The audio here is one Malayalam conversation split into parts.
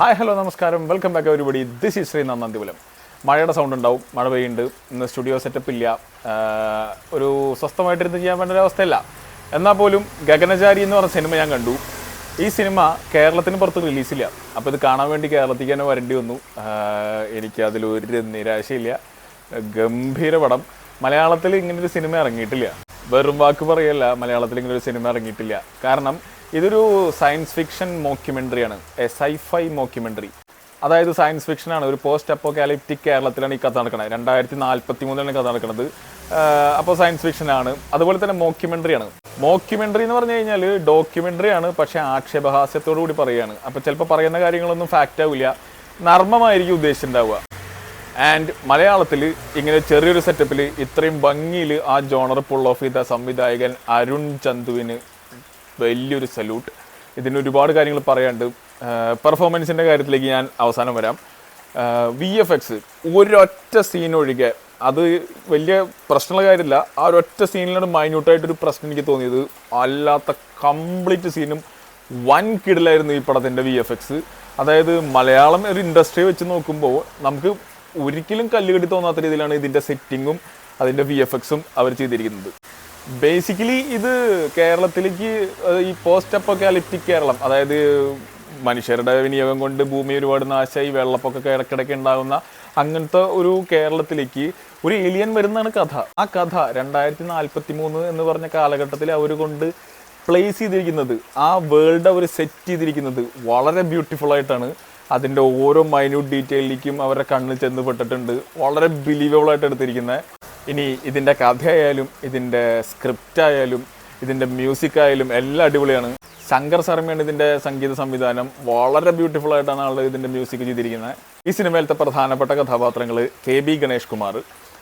ഹായ് ഹലോ നമസ്കാരം, welcome back everybody. This is Sreenath Nandipuram. മഴയുടെ സൗണ്ട് ഉണ്ടാവും, മഴ പെയ്യുന്നുണ്ട്. ഇന്ന് സ്റ്റുഡിയോ സെറ്റപ്പ് ഇല്ല, ഒരു സ്വസ്ഥമായിട്ടിരുന്ന് ചെയ്യാൻ വേണ്ട ഒരു അവസ്ഥയല്ല. എന്നാൽ പോലും ഗഗനചാരി എന്ന് പറഞ്ഞ സിനിമ ഞാൻ കണ്ടു. ഈ സിനിമ കേരളത്തിന് പുറത്ത് റിലീസില്ല. അപ്പോൾ ഇത് കാണാൻ വേണ്ടി കേരളത്തിലേക്ക് തന്നെ വരേണ്ടി വന്നു. എനിക്ക് അതിലൊരു നിരാശയില്ല. ഗംഭീര പടം. മലയാളത്തിൽ ഇങ്ങനൊരു സിനിമ ഇറങ്ങിയിട്ടില്ല. വെറും വാക്ക് പറയല്ല, മലയാളത്തിൽ ഇങ്ങനൊരു സിനിമ ഇറങ്ങിയിട്ടില്ല. കാരണം ഇതൊരു സയൻസ് ഫിക്ഷൻ മോക്യുമെൻ്ററിയാണ്, സൈഫൈ മോക്യുമെൻ്ററി. അതായത് സയൻസ് ഫിക്ഷനാണ്, ഒരു പോസ്റ്റ് അപ്പോക്കാലിപ്റ്റിക് കേരളത്തിലാണ് ഈ കഥ നടക്കുന്നത്. 2043 കഥ നടക്കുന്നത്. അപ്പോൾ സയൻസ് ഫിക്ഷനാണ്, അതുപോലെ തന്നെ മോക്യുമെൻ്ററിയാണ്. മോക്യുമെൻ്ററി എന്ന് പറഞ്ഞു കഴിഞ്ഞാൽ ഡോക്യുമെൻ്ററി ആണ്, പക്ഷേ ആക്ഷേപഹാസ്യത്തോടു കൂടി പറയുകയാണ്. അപ്പോൾ ചിലപ്പോൾ പറയുന്ന കാര്യങ്ങളൊന്നും ഫാക്റ്റ് ആവില്ല, നർമ്മമായിരിക്കും ഉദ്ദേശിച്ചിട്ടുണ്ടാവുക. ആൻഡ് മലയാളത്തിൽ ഇങ്ങനെ ചെറിയൊരു സെറ്റപ്പിൽ ഇത്രയും ഭംഗിയിൽ ആ ജോണർ പുൾ ഓഫ് ചെയ്ത സംവിധായകൻ അരുൺ ചന്തുവിന് വലിയൊരു സല്യൂട്ട്. ഇതിന് ഒരുപാട് കാര്യങ്ങൾ പറയാനുണ്ട്. പെർഫോമൻസിൻ്റെ കാര്യത്തിലേക്ക് ഞാൻ അവസാനം വരാം. VFX ഒരൊറ്റ സീൻ ഒഴികെ അത് വലിയ പ്രശ്നമുള്ള കാര്യമില്ല. ആ ഒരൊറ്റ സീനിലാണ് മൈന്യൂട്ടായിട്ടൊരു പ്രശ്നം എനിക്ക് തോന്നിയത്. അല്ലാത്ത കംപ്ലീറ്റ് സീനും വൻ കിടലായിരുന്നു ഈ പടത്തിൻ്റെ VFX. അതായത് മലയാളം ഒരു ഇൻഡസ്ട്രി വെച്ച് നോക്കുമ്പോൾ നമുക്ക് ഒരിക്കലും കല്ലുകടി തോന്നാത്ത രീതിയിലാണ് ഇതിൻ്റെ സെറ്റിങ്ങും അതിൻ്റെ VFXും അവർ ചെയ്തിരിക്കുന്നത്. ബേസിക്കലി ഇത് കേരളത്തിലേക്ക് ഈ പോസ്റ്റ് അപ്പോക്കാലിപ്റ്റിക് കേരളം, അതായത് മനുഷ്യരുടെ വിനിയോഗം കൊണ്ട് ഭൂമി ഒരുപാട് നാശമായി വെള്ളപ്പൊക്കമൊക്കെ ഇടയ്ക്കിടയ്ക്ക് ഉണ്ടാകുന്ന അങ്ങനത്തെ ഒരു കേരളത്തിലേക്ക് ഒരു ഏലിയൻ വരുന്നതാണ് കഥ. ആ കഥ 2043 എന്ന് പറഞ്ഞ കാലഘട്ടത്തിൽ അവർ കൊണ്ട് പ്ലേസ് ചെയ്തിരിക്കുന്നത്, ആ വേൾഡ് അവർ സെറ്റ് ചെയ്തിരിക്കുന്നത് വളരെ ബ്യൂട്ടിഫുൾ ആയിട്ടാണ്. അതിൻ്റെ ഓരോ മൈന്യൂട്ട് ഡീറ്റെയിലേക്കും അവരുടെ കണ്ണിൽ ചെന്ന് പെട്ടിട്ടുണ്ട്. വളരെ ബിലീവബിൾ ആയിട്ട് എടുത്തിരിക്കുന്നത്. ഇനി ഇതിൻ്റെ കഥയായാലും ഇതിൻ്റെ സ്ക്രിപ്റ്റ് ആയാലും ഇതിൻ്റെ മ്യൂസിക് ആയാലും എല്ലാം അടിപൊളിയാണ്. ശങ്കർ ശർമ്മയാണ് ഇതിൻ്റെ സംഗീത സംവിധാനം. വളരെ ബ്യൂട്ടിഫുൾ ആയിട്ടാണ് ആൾ ഇതിൻ്റെ മ്യൂസിക് ചെയ്തിരിക്കുന്നത്. ഈ സിനിമയിലത്തെ പ്രധാനപ്പെട്ട കഥാപാത്രങ്ങൾ KB ഗണേഷ് കുമാർ,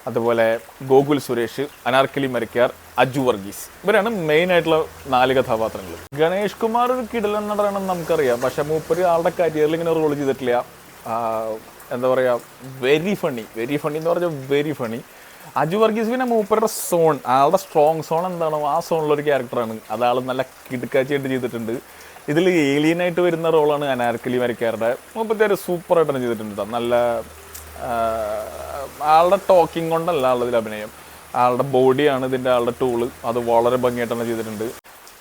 അതുപോലെ ഗോകുൽ സുരേഷ്, അനാർക്കലി മരക്കാർ, അജു വർഗീസ്. ഇവരാണ് മെയിൻ ആയിട്ടുള്ള 4 കഥാപാത്രങ്ങൾ. ഗണേഷ് കുമാർ ഒരു കിടലൻ നടനാണെന്ന് നമുക്കറിയാം, പക്ഷെ മൂപ്പര് ആളുടെ കരിയറിൽ ഇങ്ങനെ റോൾ ചെയ്തിട്ടില്ല. എന്താ പറയുക, വെരി ഫണ്ണി എന്ന് പറഞ്ഞാൽ വെരി ഫണ്ണി. അജു വർഗീസ് പിന്നെ മൂപ്പരുടെ സോൺ, ആളുടെ സ്ട്രോങ് സോൺ എന്താണോ ആ സോണിലൊരു ക്യാരക്ടറാണ്. അതാൾ നല്ല കിടുക്കാച്ചിയായിട്ട് ചെയ്തിട്ടുണ്ട്. ഇതിൽ ഏലിയനായിട്ട് വരുന്ന റോളാണ് അനാർക്കലി മരക്കാരുടെ. മൂപ്പത്തെ ഒരു സൂപ്പറായിട്ടാണ് ചെയ്തിട്ടുണ്ട്. നല്ല ആളുടെ ടോക്കിംഗ് കൊണ്ടല്ല ആളുടെ അഭിനയം, ആളുടെ ബോഡിയാണ് ഇതിൻ്റെ ആളുടെ ടൂള്. അത് വളരെ ഭംഗിയായിട്ടാണ് ചെയ്തിട്ടുണ്ട്.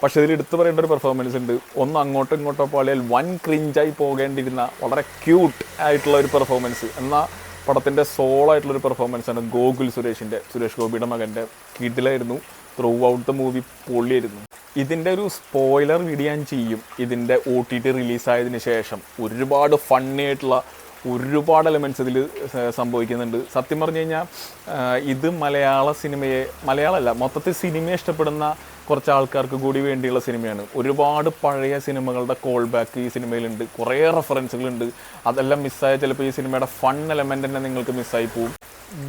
പക്ഷേ ഇതിൽ എടുത്തു പറയേണ്ട ഒരു പെർഫോമൻസ് ഉണ്ട്. ഒന്ന് അങ്ങോട്ടോ ഇങ്ങോട്ടോ പോയാൽ വൻ ക്രിഞ്ചായി പോകേണ്ടിരുന്ന വളരെ ക്യൂട്ട് ആയിട്ടുള്ള ഒരു പെർഫോമൻസ്. എന്നാൽ പടത്തിൻ്റെ സോളായിട്ടുള്ളൊരു പെർഫോമൻസാണ് ഗോകുൽ സുരേഷിൻ്റെ, സുരേഷ് ഗോപിയുടെ മകൻ്റെ. കിടിലായിരുന്നു. ത്രൂ ഔട്ട് ദ മൂവി പൊള്ളിയായിരുന്നു. ഇതിൻ്റെ ഒരു സ്പോയിലർ വീഡിയോ ഞാൻ ചെയ്യും. ഇതിൻ്റെ OTT റിലീസായതിനു ശേഷം ഒരുപാട് ഫണ്ണി ആയിട്ടുള്ള ഒരുപാട് എലമെൻറ്റ്സ് ഇതിൽ സംഭവിക്കുന്നുണ്ട്. സത്യം പറഞ്ഞു കഴിഞ്ഞാൽ ഇത് മലയാള സിനിമയെ, മലയാളമല്ല മൊത്തത്തിൽ സിനിമയെ ഇഷ്ടപ്പെടുന്ന കുറച്ച് ആൾക്കാർക്ക് കൂടി വേണ്ടിയുള്ള സിനിമയാണ്. ഒരുപാട് പഴയ സിനിമകളുടെ കോൾ ബാക്ക് ഈ സിനിമയിലുണ്ട്. കുറേ റെഫറൻസുകളുണ്ട്. അതെല്ലാം മിസ്സായ ചിലപ്പോൾ ഈ സിനിമയുടെ ഫൺ എലമെൻ്റ് തന്നെ നിങ്ങൾക്ക് മിസ്സായി പോവും.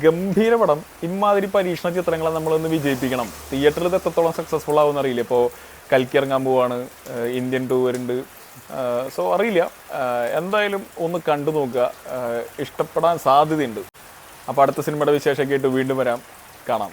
ഗംഭീര പടം. ഇമാതിരി പരീക്ഷണ ചിത്രങ്ങളെ നമ്മളൊന്ന് വിജയിപ്പിക്കണം. തിയേറ്ററിൽ ഇത് എത്രത്തോളം സക്സസ്ഫുൾ ആവുമെന്ന് അറിയില്ല. ഇപ്പോൾ കൽക്കി ഇറങ്ങാൻ പോവാണ്, ഇന്ത്യൻ 2 വരുന്നുണ്ട്. സോ അറിയില്ല. എന്തായാലും ഒന്ന് കണ്ടു നോക്കുക, ഇഷ്ടപ്പെടാൻ സാധ്യതയുണ്ട്. അപ്പോൾ അടുത്ത സിനിമയുടെ വിശേഷമൊക്കെ ആയിട്ട് വീണ്ടും വരാം, കാണാം.